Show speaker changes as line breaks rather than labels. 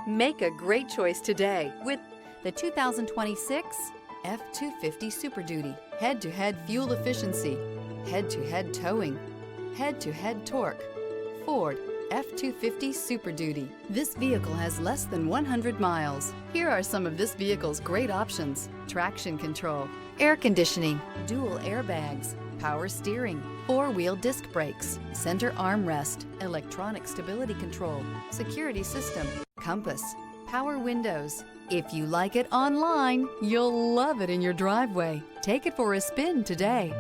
Make a great choice today with the 2026 F-250 Super Duty. Head-to-head fuel efficiency, head-to-head towing, head-to-head torque. Ford F-250 Super Duty. This vehicle has less than 100 miles. Here are some of this vehicle's great options: traction control, air conditioning, dual airbags, power steering, four-wheel disc brakes, center armrest, electronic stability control, security system, compass, power windows. If you like it online, you'll love it in your driveway. Take it for a spin today.